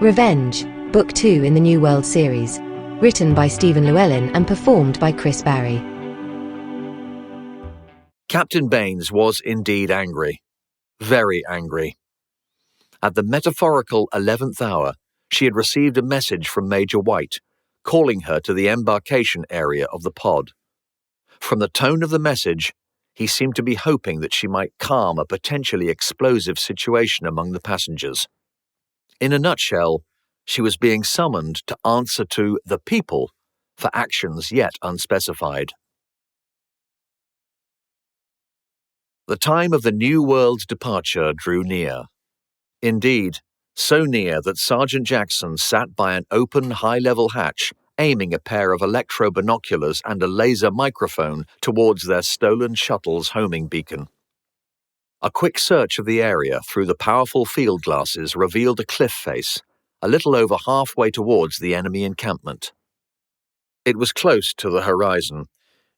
Revenge, Book 2 in the New World series. Written by Stephen Llewelyn and performed by Chris Barrie. Captain Baines was indeed angry. Very angry. At the metaphorical 11th hour, she had received a message from Major White, calling her to the embarkation area of the pod. From the tone of the message, he seemed to be hoping that she might calm a potentially explosive situation among the passengers. In a nutshell, she was being summoned to answer to the people for actions yet unspecified. The time of the New World's departure drew near. Indeed, so near that Sergeant Jackson sat by an open high-level hatch, aiming a pair of electro-binoculars and a laser microphone towards their stolen shuttle's homing beacon. A quick search of the area through the powerful field glasses revealed a cliff face, a little over halfway towards the enemy encampment. It was close to the horizon,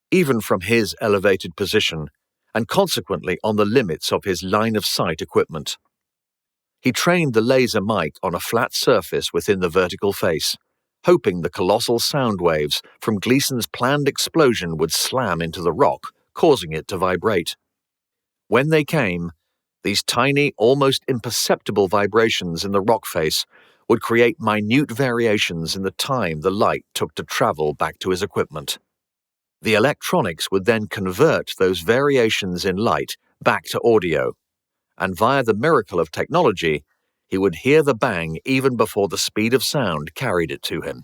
even from his elevated position, and consequently on the limits of his line-of-sight equipment. He trained the laser mic on a flat surface within the vertical face, hoping the colossal sound waves from Gleason's planned explosion would slam into the rock, causing it to vibrate. When they came, these tiny, almost imperceptible vibrations in the rock face would create minute variations in the time the light took to travel back to his equipment. The electronics would then convert those variations in light back to audio, and via the miracle of technology, he would hear the bang even before the speed of sound carried it to him.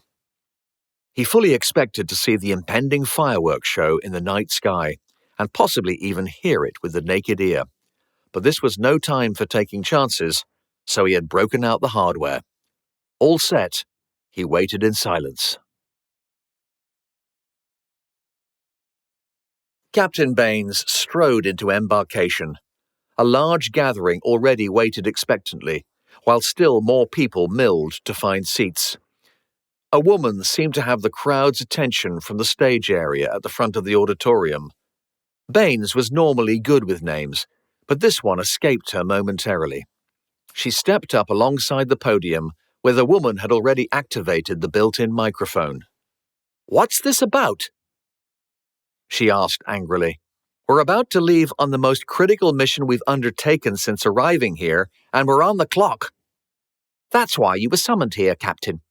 He fully expected to see the impending fireworks show in the night sky, and possibly even hear it with the naked ear. But this was no time for taking chances, so he had broken out the hardware. All set, he waited in silence. Captain Baines strode into embarkation. A large gathering already waited expectantly, while still more people milled to find seats. A woman seemed to have the crowd's attention from the stage area at the front of the auditorium. Baines was normally good with names, but this one escaped her momentarily. She stepped up alongside the podium, where the woman had already activated the built-in microphone. "What's this about?" she asked angrily. "We're about to leave on the most critical mission we've undertaken since arriving here, and we're on the clock." "That's why you were summoned here, Captain,"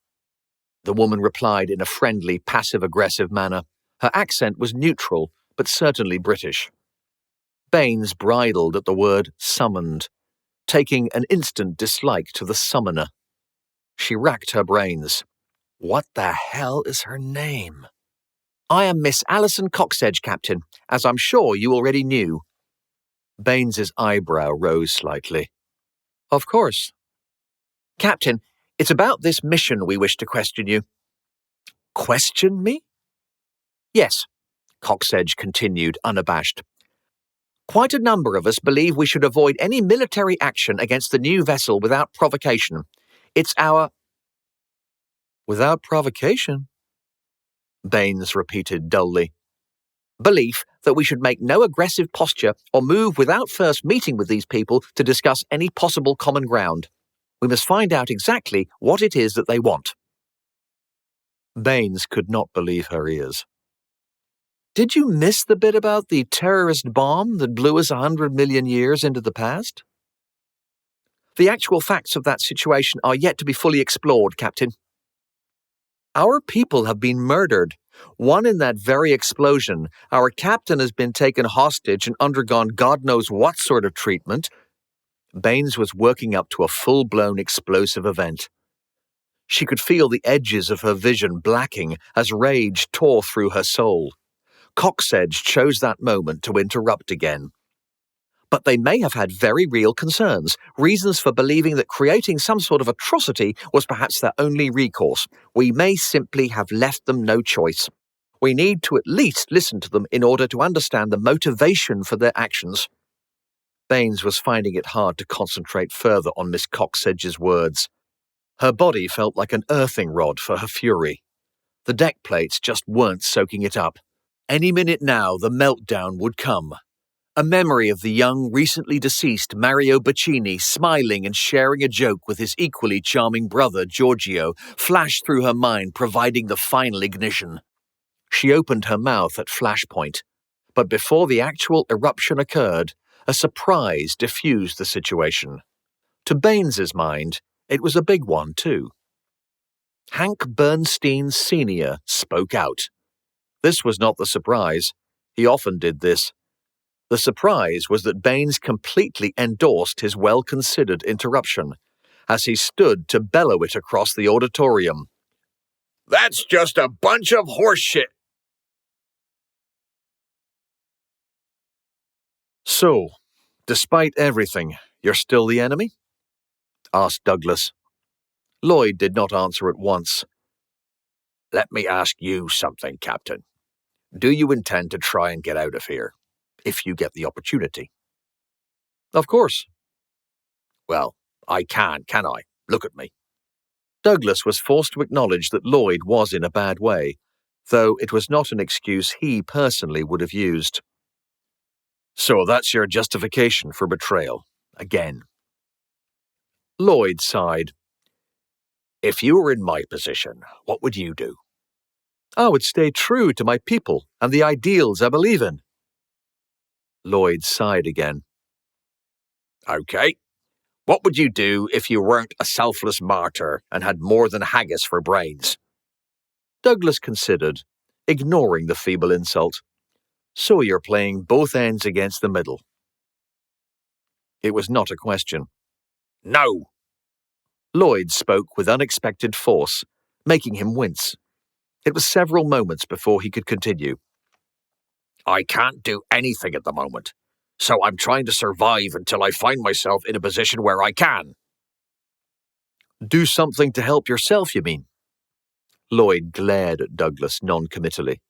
the woman replied in a friendly, passive-aggressive manner. Her accent was neutral, but certainly British. Baines bridled at the word summoned, taking an instant dislike to the summoner. She racked her brains. What the hell is her name? "I am Miss Alison Coxedge, Captain, as I'm sure you already knew." Baines's eyebrow rose slightly. "Of course." "Captain, it's about this mission we wish to question you." "Question me?" "Yes," Coxedge continued, unabashed. "Quite a number of us believe we should avoid any military action against the new vessel without provocation. It's our—" "Without provocation?" Baines repeated dully. "Belief that we should make no aggressive posture or move without first meeting with these people to discuss any possible common ground. We must find out exactly what it is that they want." Baines could not believe her ears. "Did you miss the bit about the terrorist bomb that blew us 100 million years into the past?" "The actual facts of that situation are yet to be fully explored, Captain." "Our people have been murdered. One in that very explosion. Our captain has been taken hostage and undergone God knows what sort of treatment." Baines was working up to a full-blown explosive event. She could feel the edges of her vision blacking as rage tore through her soul. Coxedge chose that moment to interrupt again. "But they may have had very real concerns, reasons for believing that creating some sort of atrocity was perhaps their only recourse. We may simply have left them no choice. We need to at least listen to them in order to understand the motivation for their actions." Baines was finding it hard to concentrate further on Miss Coxedge's words. Her body felt like an earthing rod for her fury. The deck plates just weren't soaking it up. Any minute now the meltdown would come. A memory of the young, recently deceased Mario Bacchini smiling and sharing a joke with his equally charming brother, Giorgio, flashed through her mind, providing the final ignition. She opened her mouth at flashpoint, but before the actual eruption occurred, a surprise diffused the situation. To Baines's mind, it was a big one, too. Hank Bernstein Sr. spoke out. This was not the surprise. He often did this. The surprise was that Baines completely endorsed his well-considered interruption, as he stood to bellow it across the auditorium. "That's just a bunch of horseshit!" "So, despite everything, you're still the enemy?" asked Douglas. Lloyd did not answer at once. "Let me ask you something, Captain. Do you intend to try and get out of here, if you get the opportunity?" "Of course." "Well, I can I? Look at me." Douglas was forced to acknowledge that Lloyd was in a bad way, though it was not an excuse he personally would have used. "So that's your justification for betrayal, again?" Lloyd sighed. "If you were in my position, what would you do?" "I would stay true to my people and the ideals I believe in." Lloyd sighed again. "Okay. What would you do if you weren't a selfless martyr and had more than haggis for brains?" Douglas considered, ignoring the feeble insult. "So you're playing both ends against the middle." It was not a question. "No!" Lloyd spoke with unexpected force, making him wince. It was several moments before he could continue. "I can't do anything at the moment, so I'm trying to survive until I find myself in a position where I can." "Do something to help yourself, you mean?" Lloyd glared at Douglas noncommittally.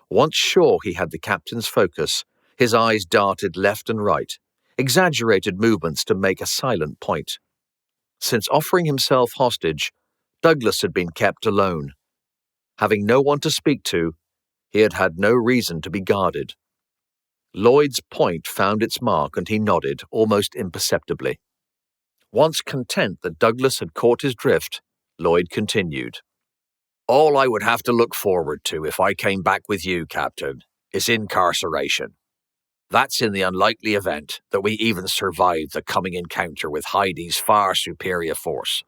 Once sure he had the captain's focus, his eyes darted left and right, exaggerated movements to make a silent point. Since offering himself hostage, Douglas had been kept alone. Having no one to speak to, he had had no reason to be guarded. Lloyd's point found its mark and he nodded, almost imperceptibly. Once content that Douglas had caught his drift, Lloyd continued. "All I would have to look forward to if I came back with you, Captain, is incarceration. That's in the unlikely event that we even survive the coming encounter with Heidi's far superior force.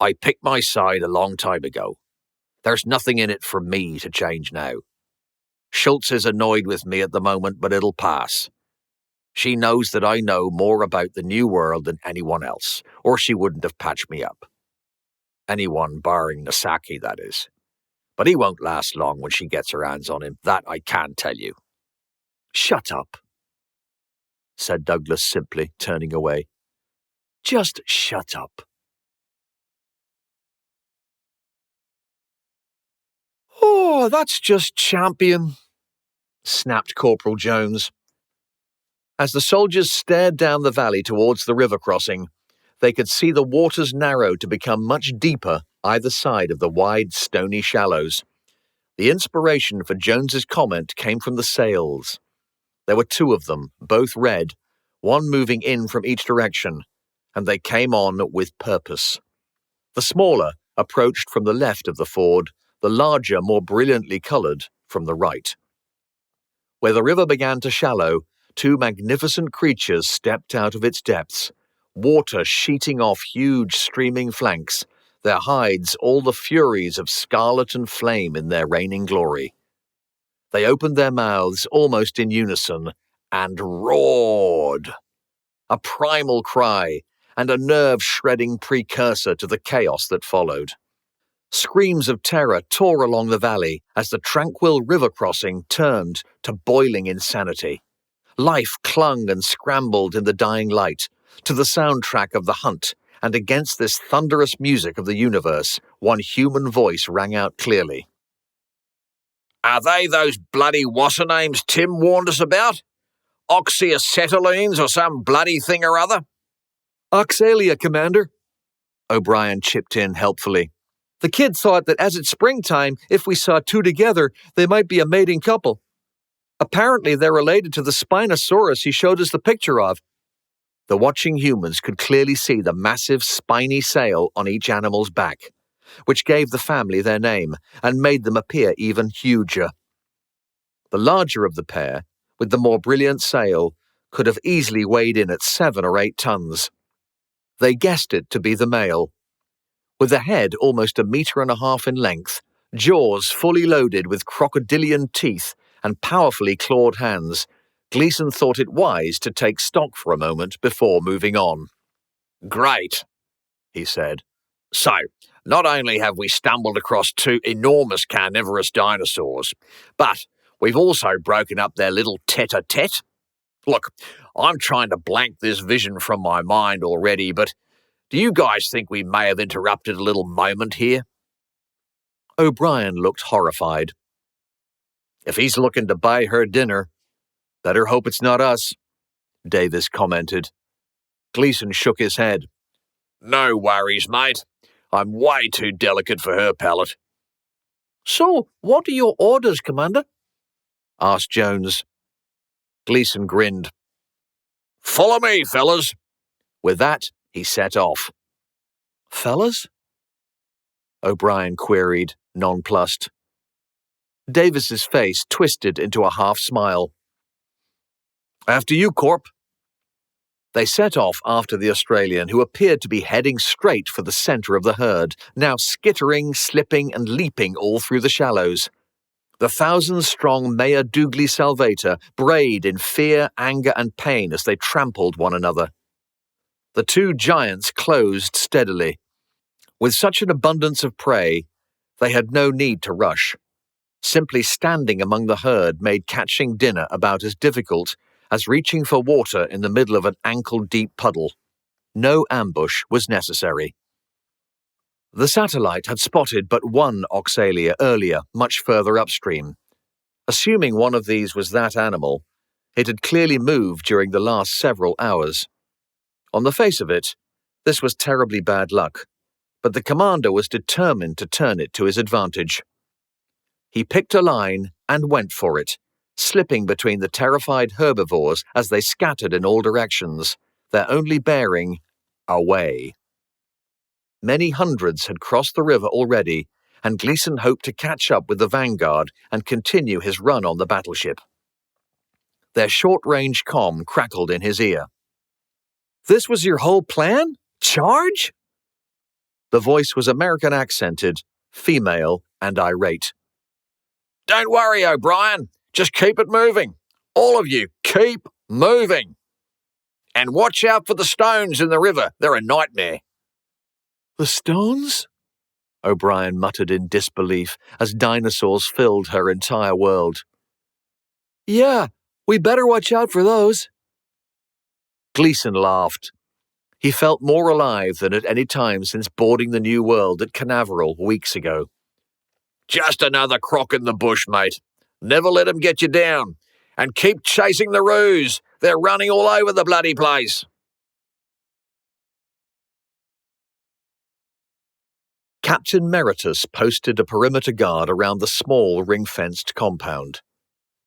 I picked my side a long time ago. There's nothing in it for me to change now. Schultz is annoyed with me at the moment, but it'll pass. She knows that I know more about the New World than anyone else, or she wouldn't have patched me up. Anyone barring Nasaki, that is. But he won't last long when she gets her hands on him, that I can tell you." "Shut up," said Douglas simply, turning away. "Just shut up." "Oh, that's just champion," snapped Corporal Jones. As the soldiers stared down the valley towards the river crossing, they could see the waters narrow to become much deeper either side of the wide, stony shallows. The inspiration for Jones's comment came from the sails. There were two of them, both red, one moving in from each direction, and they came on with purpose. The smaller approached from the left of the ford, the larger, more brilliantly coloured, from the right. Where the river began to shallow, two magnificent creatures stepped out of its depths, water sheeting off huge streaming flanks, their hides all the furies of scarlet and flame in their reigning glory. They opened their mouths almost in unison and roared. A primal cry and a nerve-shredding precursor to the chaos that followed. Screams of terror tore along the valley as the tranquil river crossing turned to boiling insanity. Life clung and scrambled in the dying light, to the soundtrack of the hunt, and against this thunderous music of the universe, one human voice rang out clearly. "Are they those bloody what's-her-names Tim warned us about? Oxyacetylines or some bloody thing or other?" "Oxalia, Commander," O'Brien chipped in helpfully. "The kid thought that as it's springtime, if we saw two together, they might be a mating couple." Apparently they're related to the Spinosaurus he showed us the picture of. The watching humans could clearly see the massive spiny sail on each animal's back, which gave the family their name and made them appear even huger. The larger of the pair, with the more brilliant sail, could have easily weighed in at 7 or 8 tons. They guessed it to be the male. With a head almost 1.5 meters in length, jaws fully loaded with crocodilian teeth and powerfully clawed hands, Gleeson thought it wise to take stock for a moment before moving on. "Great," he said. "So, not only have we stumbled across 2 enormous carnivorous dinosaurs, but we've also broken up their little tete-a-tete. Look, I'm trying to blank this vision from my mind already, but do you guys think we may have interrupted a little moment here?" O'Brien looked horrified. "If he's looking to buy her dinner, better hope it's not us," Davis commented. Gleeson shook his head. "No worries, mate. I'm way too delicate for her palate." "So, what are your orders, Commander?" asked Jones. Gleeson grinned. "Follow me, fellas." With that, he set off. "Fellas?" O'Brien queried, nonplussed. Davis's face twisted into a half-smile. "After you, Corp." They set off after the Australian, who appeared to be heading straight for the centre of the herd, now skittering, slipping and leaping all through the shallows. The 1,000-strong Maya Douglas Salvator brayed in fear, anger and pain as they trampled one another. The 2 giants closed steadily. With such an abundance of prey, they had no need to rush. Simply standing among the herd made catching dinner about as difficult as reaching for water in the middle of an ankle-deep puddle. No ambush was necessary. The satellite had spotted but one Oxalia earlier, much further upstream. Assuming one of these was that animal, it had clearly moved during the last several hours. On the face of it, this was terribly bad luck, but the commander was determined to turn it to his advantage. He picked a line and went for it, slipping between the terrified herbivores as they scattered in all directions, their only bearing away. Many hundreds had crossed the river already, and Gleeson hoped to catch up with the vanguard and continue his run on the battleship. Their short-range comm crackled in his ear. "This was your whole plan? Charge?" The voice was American-accented, female and irate. "Don't worry, O'Brien. Just keep it moving. All of you, keep moving. And watch out for the stones in the river. They're a nightmare." "The stones?" O'Brien muttered in disbelief as dinosaurs filled her entire world. "Yeah, we better watch out for those." Gleeson laughed. He felt more alive than at any time since boarding the New World at Canaveral weeks ago. "Just another croc in the bush, mate. Never let 'em get you down. And keep chasing the roos. They're running all over the bloody place." Captain Meritus posted a perimeter guard around the small ring-fenced compound.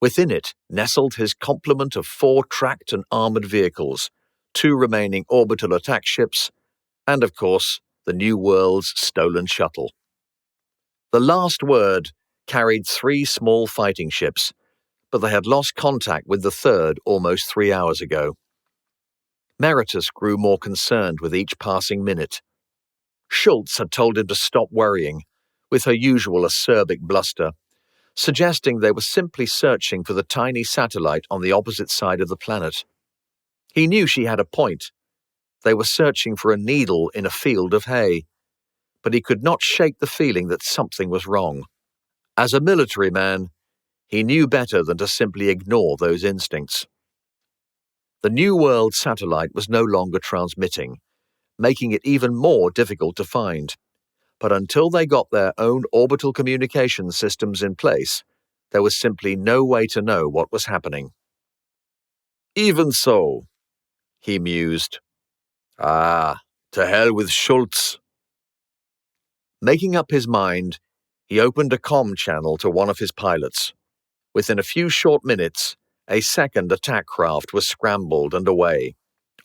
Within it nestled his complement of 4 tracked and armoured vehicles, 2 remaining orbital attack ships, and, of course, the New World's stolen shuttle. The Last Word carried 3 small fighting ships, but they had lost contact with the third almost 3 hours ago. Meritus grew more concerned with each passing minute. Schultz had told him to stop worrying, with her usual acerbic bluster, suggesting they were simply searching for the tiny satellite on the opposite side of the planet. He knew she had a point. They were searching for a needle in a field of hay, but he could not shake the feeling that something was wrong. As a military man, he knew better than to simply ignore those instincts. The New World satellite was no longer transmitting, making it even more difficult to find. But until they got their own orbital communication systems in place, there was simply no way to know what was happening. "Even so," he mused. "To hell with Schultz." Making up his mind, he opened a comm channel to one of his pilots. Within a few short minutes, a second attack craft was scrambled and away,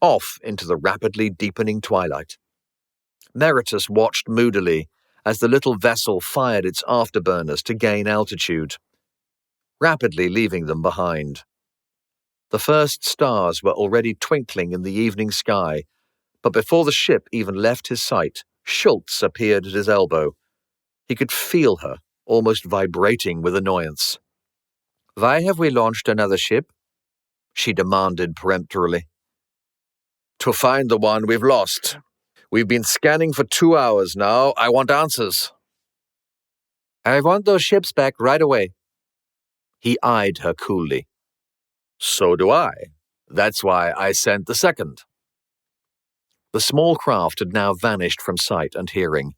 off into the rapidly deepening twilight. Meritus watched moodily as the little vessel fired its afterburners to gain altitude, rapidly leaving them behind. The first stars were already twinkling in the evening sky, but before the ship even left his sight, Schultz appeared at his elbow. He could feel her, almost vibrating with annoyance. "Why have we launched another ship?" she demanded peremptorily. "To find the one we've lost. We've been scanning for 2 hours now. I want answers." "I want those ships back right away." He eyed her coolly. "So do I. That's why I sent the second." The small craft had now vanished from sight and hearing.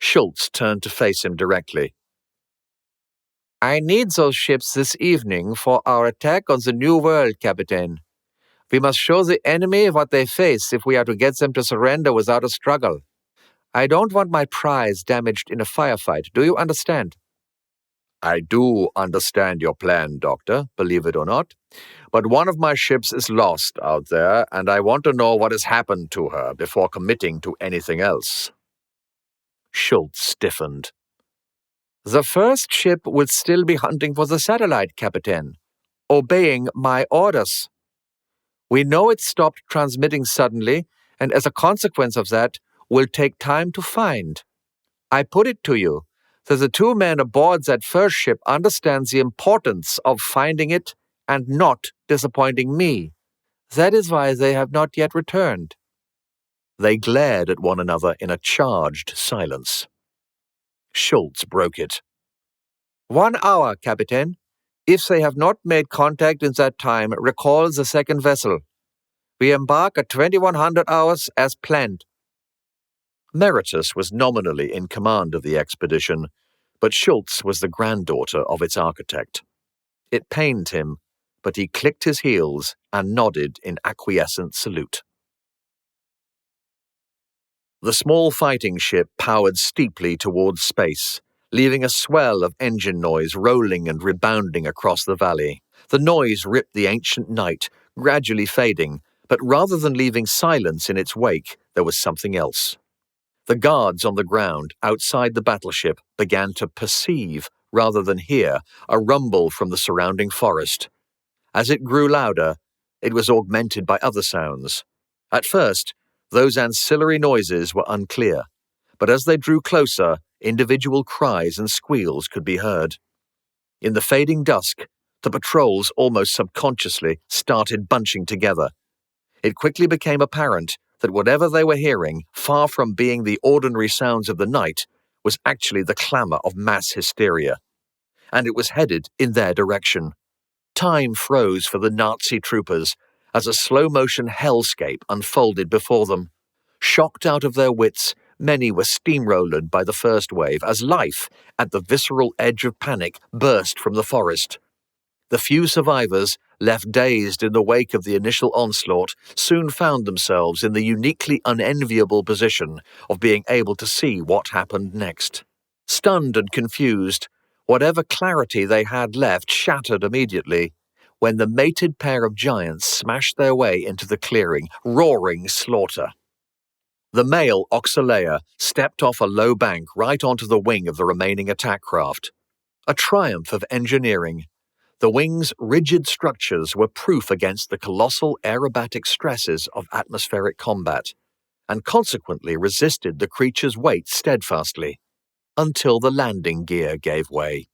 Schultz turned to face him directly. "I need those ships this evening for our attack on the New World, Captain. We must show the enemy what they face if we are to get them to surrender without a struggle. I don't want my prize damaged in a firefight. Do you understand?" "I do understand your plan, Doctor, believe it or not. But one of my ships is lost out there, and I want to know what has happened to her before committing to anything else." Schultz stiffened. "The first ship would still be hunting for the satellite, Captain, obeying my orders. We know it stopped transmitting suddenly, and as a consequence of that, will take time to find. I put it to you that the 2 men aboard that first ship understand the importance of finding it and not disappointing me. That is why they have not yet returned." They glared at one another in a charged silence. Schultz broke it. "1 hour, Captain. If they have not made contact in that time, recall the second vessel. We embark at 2100 hours as planned." Meritus was nominally in command of the expedition, but Schultz was the granddaughter of its architect. It pained him, but he clicked his heels and nodded in acquiescent salute. The small fighting ship powered steeply towards space, leaving a swell of engine noise rolling and rebounding across the valley. The noise ripped the ancient night, gradually fading, but rather than leaving silence in its wake, there was something else. The guards on the ground outside the battleship began to perceive, rather than hear, a rumble from the surrounding forest. As it grew louder, it was augmented by other sounds. At first, those ancillary noises were unclear, but as they drew closer, individual cries and squeals could be heard. In the fading dusk, the patrols almost subconsciously started bunching together. It quickly became apparent that whatever they were hearing, far from being the ordinary sounds of the night, was actually the clamor of mass hysteria. And it was headed in their direction. Time froze for the Nazi troopers as a slow-motion hellscape unfolded before them. Shocked out of their wits, many were steamrolled by the first wave as life, at the visceral edge of panic, burst from the forest. The few survivors, left dazed in the wake of the initial onslaught, soon found themselves in the uniquely unenviable position of being able to see what happened next. Stunned and confused, whatever clarity they had left shattered immediately when the mated pair of giants smashed their way into the clearing, roaring slaughter. The male Oxalea stepped off a low bank right onto the wing of the remaining attack craft. A triumph of engineering. The wing's rigid structures were proof against the colossal aerobatic stresses of atmospheric combat, and consequently resisted the creature's weight steadfastly, until the landing gear gave way.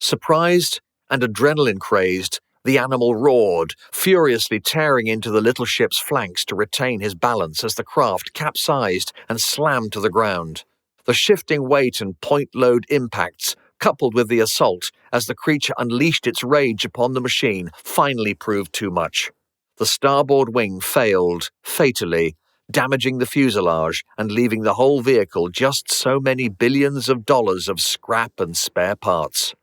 Surprised and adrenaline-crazed, the animal roared, furiously tearing into the little ship's flanks to retain his balance as the craft capsized and slammed to the ground. The shifting weight and point-load impacts, coupled with the assault as the creature unleashed its rage upon the machine, finally proved too much. The starboard wing failed, fatally, damaging the fuselage and leaving the whole vehicle just so many billions of dollars of scrap and spare parts.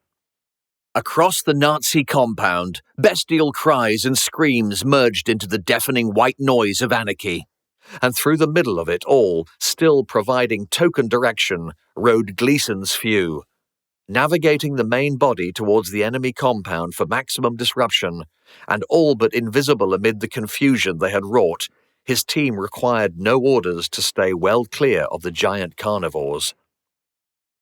Across the Nazi compound, bestial cries and screams merged into the deafening white noise of anarchy. And through the middle of it all, still providing token direction, rode Gleason's few. navigating the main body towards the enemy compound for maximum disruption, and all but invisible amid the confusion they had wrought. His team required no orders to stay well clear of the giant carnivores.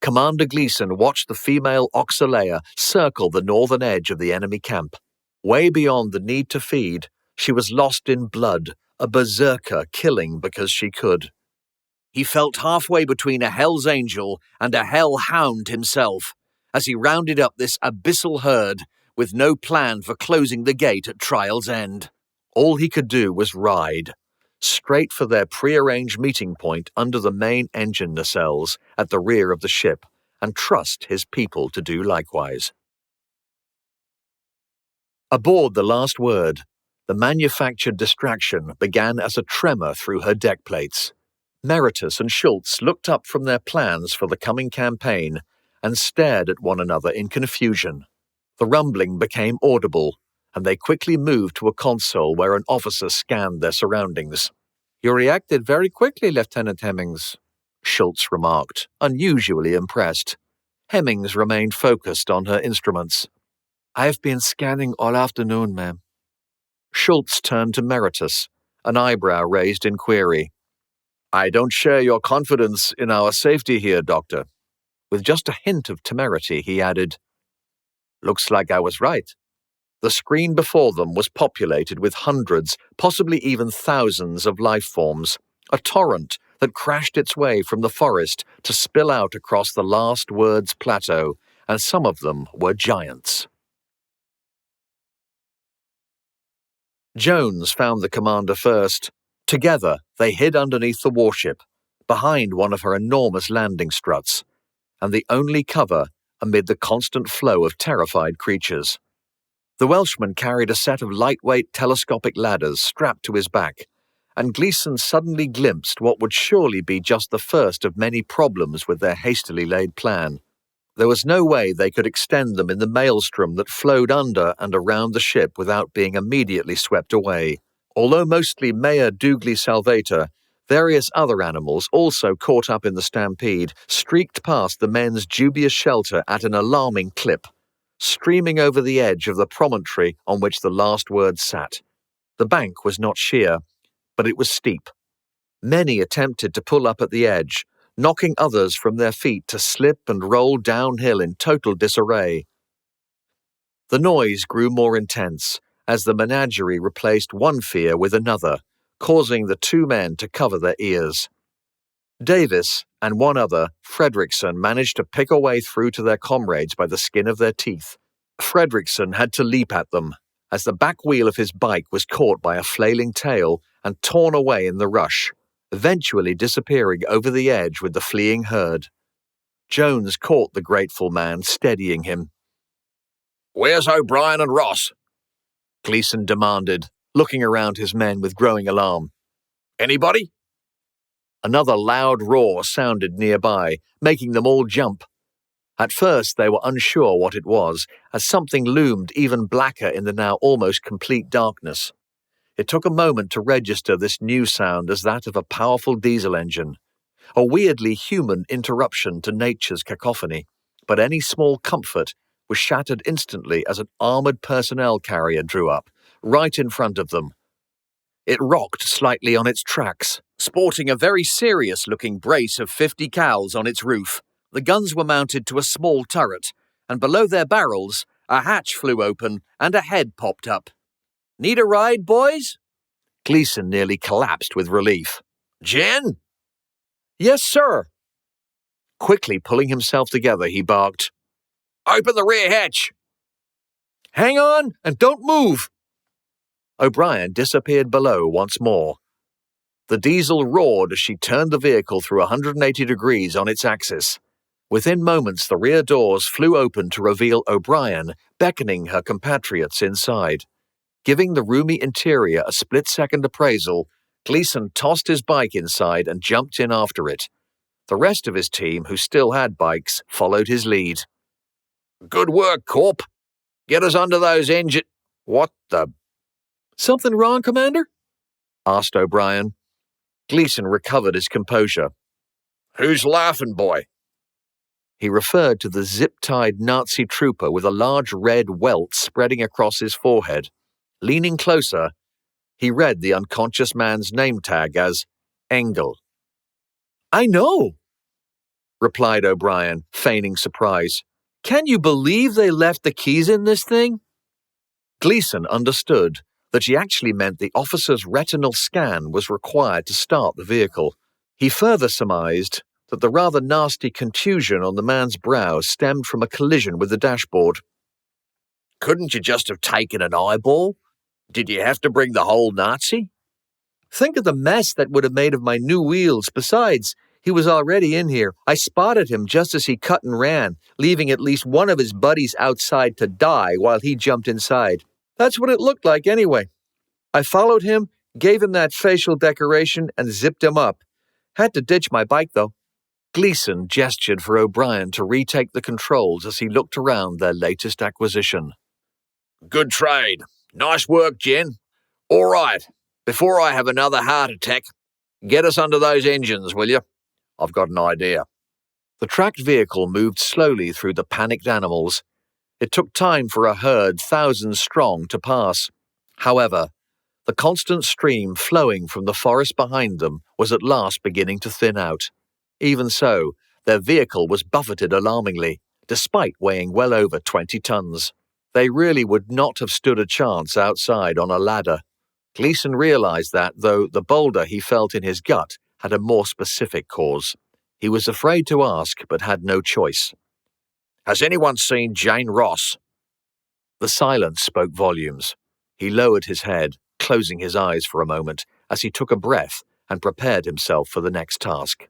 Commander Gleason watched the female Oxalea circle the northern edge of the enemy camp. Way beyond the need to feed, she was lost in blood, a berserker killing because she could. He felt halfway between a Hell's Angel and a Hellhound himself, as he rounded up this abyssal herd with no plan for closing the gate at trial's end. All he could do was ride, straight for their prearranged meeting point under the main engine nacelles at the rear of the ship, and trust his people to do likewise. Aboard the Last Word, the manufactured distraction began as a tremor through her deck plates. Meritus and Schultz looked up from their plans for the coming campaign and stared at one another in confusion. The rumbling became audible, and they quickly moved to a console where an officer scanned their surroundings. "You reacted very quickly, Lieutenant Hemmings," Schultz remarked, unusually impressed. Hemmings remained focused on her instruments. "I've been scanning all afternoon, ma'am." Schultz turned to Meritus, an eyebrow raised in query. "I don't share your confidence in our safety here, Doctor." With just a hint of temerity, he added, "Looks like I was right." The screen before them was populated with hundreds, possibly even thousands of life forms, a torrent that crashed its way from the forest to spill out across the Last Word's plateau, and some of them were giants. Jones found the commander first. Together, they hid underneath the warship, behind one of her enormous landing struts, and the only cover amid the constant flow of terrified creatures. The Welshman carried a set of lightweight telescopic ladders strapped to his back, and Gleason suddenly glimpsed what would surely be just the first of many problems with their hastily laid plan. There was no way they could extend them in the maelstrom that flowed under and around the ship without being immediately swept away. Although mostly Mare Dougli salvator, various other animals, also caught up in the stampede, streaked past the men's dubious shelter at an alarming clip, streaming over the edge of the promontory on which the Last Word sat. The bank was not sheer, but it was steep. Many attempted to pull up at the edge, knocking others from their feet to slip and roll downhill in total disarray. The noise grew more intense as the menagerie replaced one fear with another, causing the two men to cover their ears. Davis and one other, Fredrickson, managed to pick a way through to their comrades by the skin of their teeth. Fredrickson had to leap at them, as the back wheel of his bike was caught by a flailing tail and torn away in the rush, eventually disappearing over the edge with the fleeing herd. Jones caught the grateful man, steadying him. "Where's O'Brien and Ross?" Gleason demanded, looking around his men with growing alarm. "Anybody?" Another loud roar sounded nearby, making them all jump. At first they were unsure what it was, as something loomed even blacker in the now almost complete darkness. It took a moment to register this new sound as that of a powerful diesel engine, a weirdly human interruption to nature's cacophony, but any small comfort was shattered instantly as an armored personnel carrier drew up, right in front of them. It rocked slightly on its tracks, sporting a very serious-looking brace of 50 cals on its roof. The guns were mounted to a small turret, and below their barrels, a hatch flew open and a head popped up. "Need a ride, boys?" Gleason nearly collapsed with relief. "Jen?" "Yes, sir." Quickly pulling himself together, he barked, "Open the rear hatch!" "Hang on, and don't move!" O'Brien disappeared below once more. The diesel roared as she turned the vehicle through 180 degrees on its axis. Within moments, the rear doors flew open to reveal O'Brien beckoning her compatriots inside. Giving the roomy interior a split-second appraisal, Gleason tossed his bike inside and jumped in after it. The rest of his team, who still had bikes, followed his lead. "Good work, Corp. Get us under those engine—" "What the—" "Something wrong, Commander?" asked O'Brien. Gleason recovered his composure. "Who's laughing, boy?" He referred to the zip-tied Nazi trooper with a large red welt spreading across his forehead. Leaning closer, he read the unconscious man's name tag as Engel. "I know," replied O'Brien, feigning surprise. "Can you believe they left the keys in this thing?" Gleason understood that she actually meant the officer's retinal scan was required to start the vehicle. He further surmised that the rather nasty contusion on the man's brow stemmed from a collision with the dashboard. "Couldn't you just have taken an eyeball? Did you have to bring the whole Nazi?" "Think of the mess that would have made of my new wheels. Besides, he was already in here. I spotted him just as he cut and ran, leaving at least one of his buddies outside to die while he jumped inside. That's what it looked like anyway. I followed him, gave him that facial decoration, and zipped him up. Had to ditch my bike, though." Gleason gestured for O'Brien to retake the controls as he looked around their latest acquisition. "Good trade. Nice work, Jen. All right, before I have another heart attack, get us under those engines, will you? I've got an idea." The tracked vehicle moved slowly through the panicked animals. It took time for a herd thousands strong to pass. However, the constant stream flowing from the forest behind them was at last beginning to thin out. Even so, their vehicle was buffeted alarmingly, despite weighing well over 20 tons. They really would not have stood a chance outside on a ladder. Gleason realized that, though the boulder he felt in his gut had a more specific cause. He was afraid to ask, but had no choice. "Has anyone seen Jane Ross?" The silence spoke volumes. He lowered his head, closing his eyes for a moment, as he took a breath and prepared himself for the next task.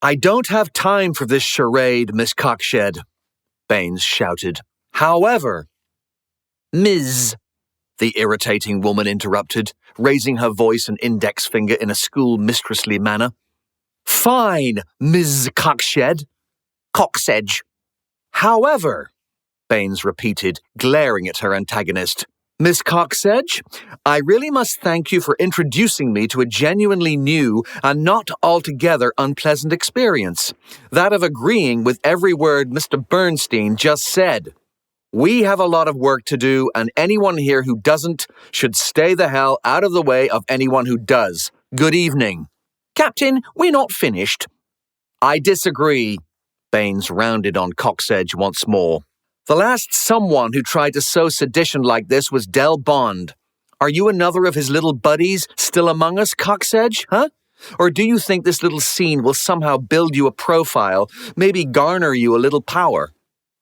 "I don't have time for this charade, Miss Cockshed," Baines shouted. "However—" "Ms." the irritating woman interrupted, raising her voice and index finger in a school-mistressly manner. "Fine, Ms. Cockshed." "Cocksedge." "However," Baines repeated, glaring at her antagonist. "Miss Cocksedge, I really must thank you for introducing me to a genuinely new and not altogether unpleasant experience, that of agreeing with every word Mr. Bernstein just said. We have a lot of work to do, and anyone here who doesn't should stay the hell out of the way of anyone who does. Good evening." "Captain, we're not finished." "I disagree." Baines rounded on Cocksedge once more. "The last someone who tried to sow sedition like this was Del Bond. Are you another of his little buddies still among us, Cocksedge, huh? Or do you think this little scene will somehow build you a profile, maybe garner you a little power?"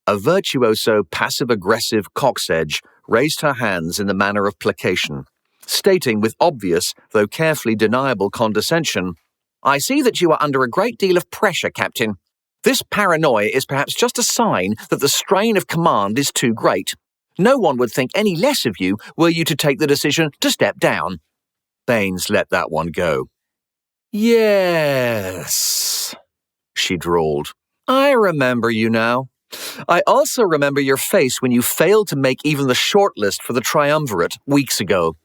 A virtuoso, passive-aggressive Cocksedge raised her hands in the manner of placation, stating with obvious, though carefully deniable condescension, "I see that you are under a great deal of pressure, Captain. This paranoia is perhaps just a sign that the strain of command is too great. No one would think any less of you were you to take the decision to step down." Baines let that one go. "Yes," she drawled. "I remember you now. I also remember your face when you failed to make even the shortlist for the triumvirate weeks ago.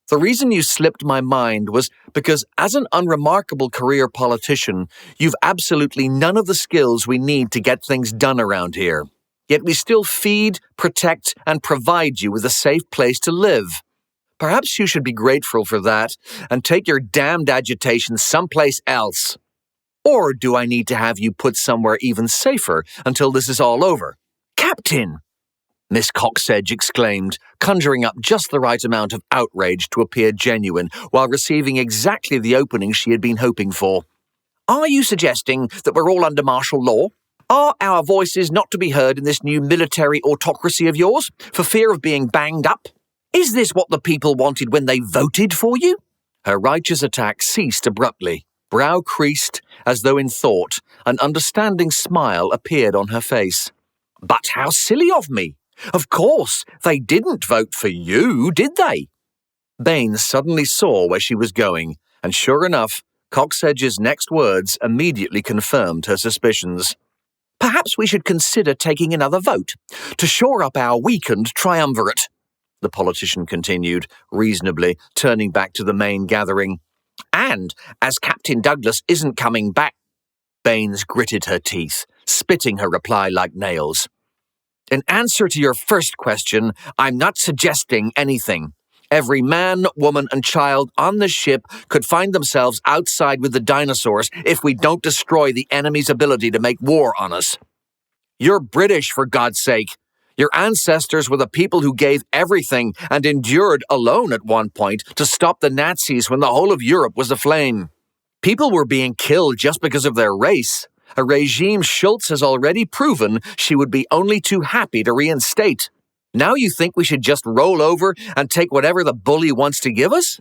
The reason you slipped my mind was because, as an unremarkable career politician, you've absolutely none of the skills we need to get things done around here. Yet we still feed, protect, and provide you with a safe place to live. Perhaps you should be grateful for that and take your damned agitation someplace else. Or do I need to have you put somewhere even safer until this is all over? Captain!" Miss Cocksedge exclaimed, conjuring up just the right amount of outrage to appear genuine while receiving exactly the opening she had been hoping for. "Are you suggesting that we're all under martial law? Are our voices not to be heard in this new military autocracy of yours, for fear of being banged up? Is this what the people wanted when they voted for you?" Her righteous attack ceased abruptly. Brow creased, as though in thought, an understanding smile appeared on her face. "But how silly of me! Of course, they didn't vote for you, did they?" Baines suddenly saw where she was going, and sure enough, Cocksedge's next words immediately confirmed her suspicions. "Perhaps we should consider taking another vote, to shore up our weakened triumvirate," the politician continued, reasonably, turning back to the main gathering. "And, as Captain Douglas isn't coming back—" Baines gritted her teeth, spitting her reply like nails. In answer to your first question, I'm not suggesting anything. Every man, woman, and child on the ship could find themselves outside with the dinosaurs if we don't destroy the enemy's ability to make war on us. You're British, for God's sake. Your ancestors were the people who gave everything and endured alone at one point to stop the Nazis when the whole of Europe was aflame. People were being killed just because of their race, a regime Schultz has already proven she would be only too happy to reinstate. Now you think we should just roll over and take whatever the bully wants to give us?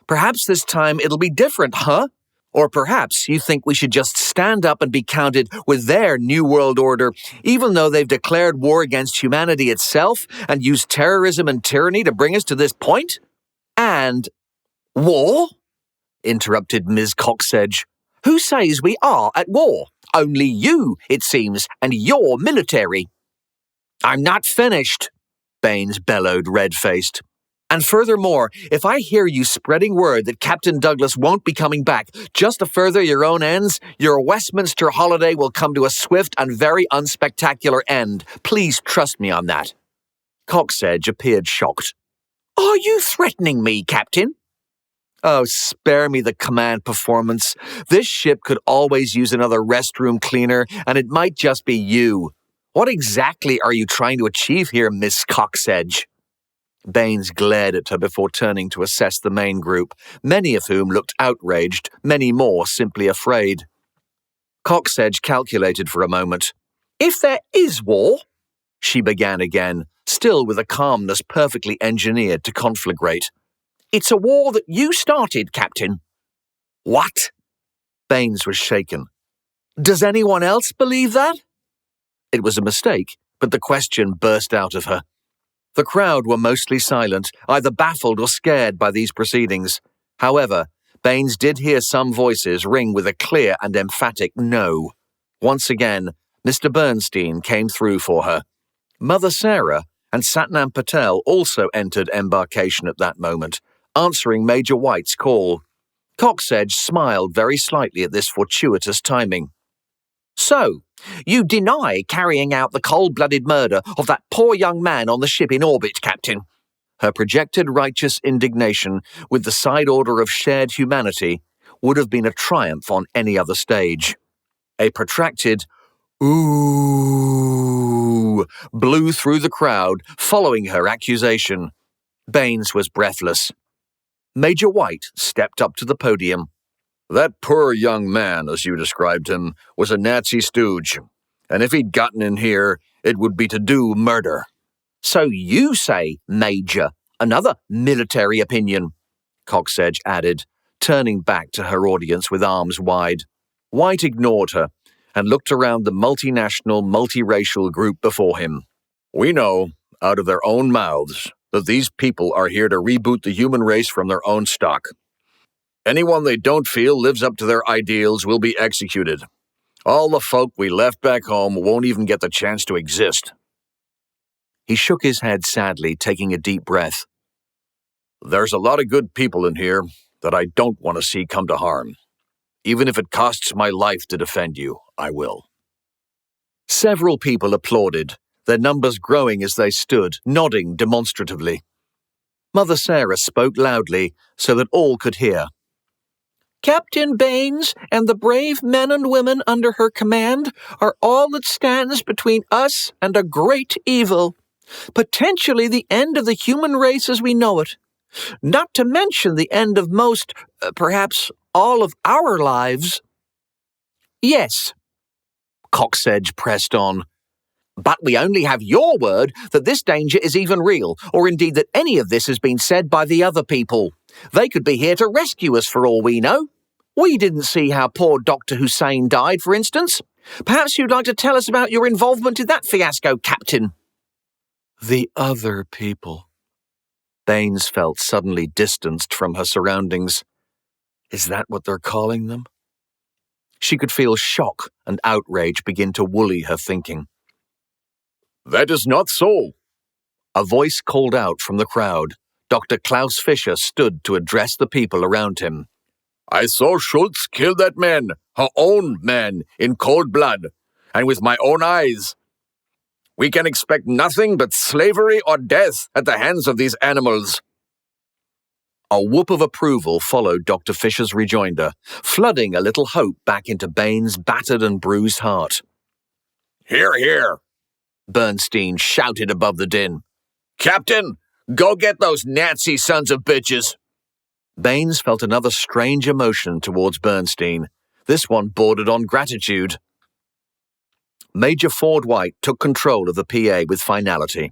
Perhaps this time it'll be different, huh? Or perhaps you think we should just stand up and be counted with their New World Order, even though they've declared war against humanity itself and used terrorism and tyranny to bring us to this point? And war? Interrupted Ms. Coxsedge. Who says we are at war? Only you, it seems, and your military. I'm not finished, Baines bellowed, red-faced. And furthermore, if I hear you spreading word that Captain Douglas won't be coming back just to further your own ends, your Westminster holiday will come to a swift and very unspectacular end. Please trust me on that. Coxsedge appeared shocked. Are you threatening me, Captain? Oh, spare me the command performance. This ship could always use another restroom cleaner, and it might just be you. What exactly are you trying to achieve here, Miss Coxsedge? Baines glared at her before turning to assess the main group, many of whom looked outraged, many more simply afraid. Coxsedge calculated for a moment. If there is war, she began again, still with a calmness perfectly engineered to conflagrate. It's a war that you started, Captain. What? Baines was shaken. Does anyone else believe that? It was a mistake, but the question burst out of her. The crowd were mostly silent, either baffled or scared by these proceedings. However, Baines did hear some voices ring with a clear and emphatic no. Once again, Mr. Bernstein came through for her. Mother Sarah and Satnam Patel also entered embarkation at that moment, answering Major White's call. Coxsedge smiled very slightly at this fortuitous timing. So, you deny carrying out the cold-blooded murder of that poor young man on the ship in orbit, Captain? Her projected righteous indignation with the side order of shared humanity would have been a triumph on any other stage. A protracted ooh blew through the crowd following her accusation. Baines was breathless. Major White stepped up to the podium. That poor young man, as you described him, was a Nazi stooge, and if he'd gotten in here, it would be to do murder. So you say, Major, another military opinion, Coxsedge added, turning back to her audience with arms wide. White ignored her and looked around the multinational, multiracial group before him. We know, out of their own mouths, that these people are here to reboot the human race from their own stock. Anyone they don't feel lives up to their ideals will be executed. All the folk we left back home won't even get the chance to exist. He shook his head sadly, taking a deep breath. There's a lot of good people in here that I don't want to see come to harm. Even if it costs my life to defend you, I will. Several people applauded, their numbers growing as they stood, nodding demonstratively. Mother Sarah spoke loudly so that all could hear. Captain Baines and the brave men and women under her command are all that stands between us and a great evil, potentially the end of the human race as we know it, not to mention the end of most, perhaps all of our lives. Yes, Coxsedge pressed on, but we only have your word that this danger is even real, or indeed that any of this has been said by the other people. They could be here to rescue us for all we know. We didn't see how poor Dr. Hussein died, for instance. Perhaps you'd like to tell us about your involvement in that fiasco, Captain. The other people. Baines felt suddenly distanced from her surroundings. Is that what they're calling them? She could feel shock and outrage begin to woolly her thinking. That is not so. A voice called out from the crowd. Dr. Klaus Fischer stood to address the people around him. I saw Schultz kill that man, her own man, in cold blood, and with my own eyes. We can expect nothing but slavery or death at the hands of these animals." A whoop of approval followed Dr. Fisher's rejoinder, flooding a little hope back into Bain's battered and bruised heart. "Hear, hear," Bernstein shouted above the din. "Captain, go get those Nazi sons of bitches." Baines felt another strange emotion towards Bernstein. This one bordered on gratitude. Major Ford White took control of the PA with finality.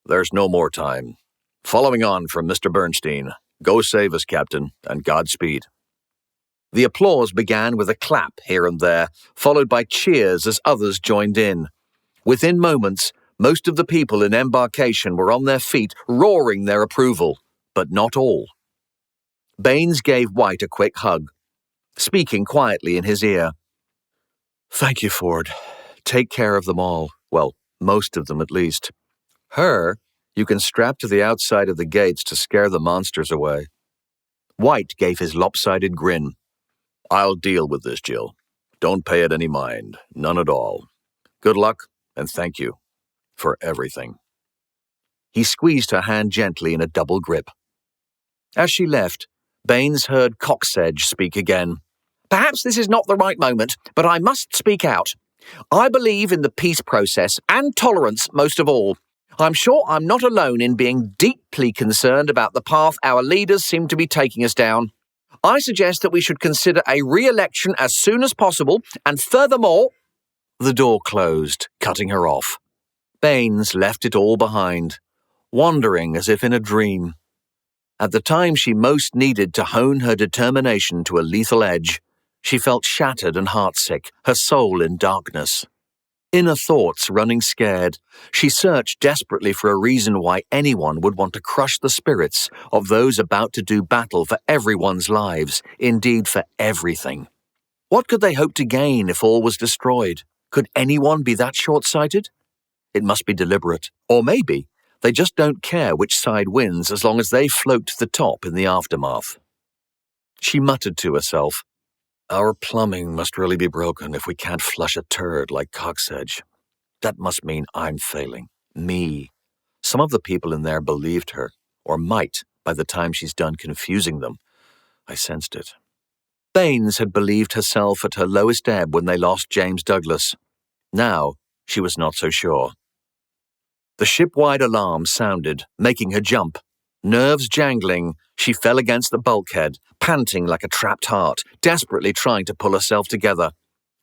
"There's no more time. Following on from Mr. Bernstein, go save us, Captain, and Godspeed." The applause began with a clap here and there, followed by cheers as others joined in. Within moments, most of the people in embarkation were on their feet, roaring their approval, but not all. Baines gave White a quick hug, speaking quietly in his ear. "Thank you, Ford. Take care of them all. Well, most of them at least. Her, you can strap to the outside of the gates to scare the monsters away." White gave his lopsided grin. "I'll deal with this, Jill. Don't pay it any mind. None at all. Good luck, and thank you for everything." He squeezed her hand gently in a double grip. As she left, Baines heard Coxedge speak again. "Perhaps this is not the right moment, but I must speak out. I believe in the peace process, and tolerance most of all. I'm sure I'm not alone in being deeply concerned about the path our leaders seem to be taking us down. I suggest that we should consider a re-election as soon as possible, and furthermore—" The door closed, cutting her off. Baines left it all behind, wandering as if in a dream. At the time she most needed to hone her determination to a lethal edge, she felt shattered and heartsick, her soul in darkness. Inner thoughts running scared, she searched desperately for a reason why anyone would want to crush the spirits of those about to do battle for everyone's lives, indeed for everything. What could they hope to gain if all was destroyed? Could anyone be that short-sighted? It must be deliberate. Or maybe they just don't care which side wins as long as they float to the top in the aftermath. She muttered to herself, "Our plumbing must really be broken if we can't flush a turd like Coxedge. That must mean I'm failing. Me. Some of the people in there believed her, or might by the time she's done confusing them. I sensed it." Baines had believed herself at her lowest ebb when they lost James Douglas. Now she was not so sure. The ship-wide alarm sounded, making her jump. Nerves jangling, she fell against the bulkhead, panting like a trapped heart, desperately trying to pull herself together.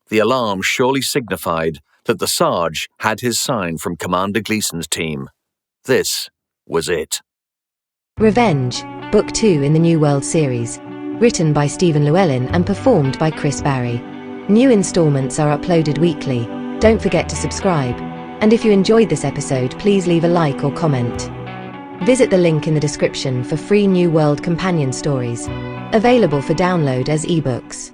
The alarm surely signified that the Sarge had his sign from Commander Gleason's team. This was it. Revenge, Book 2 in the New World series. Written by Stephen Llewelyn and performed by Chris Barrie. New installments are uploaded weekly. Don't forget to subscribe. And if you enjoyed this episode, please leave a like or comment. Visit the link in the description for free New World companion stories, available for download as ebooks.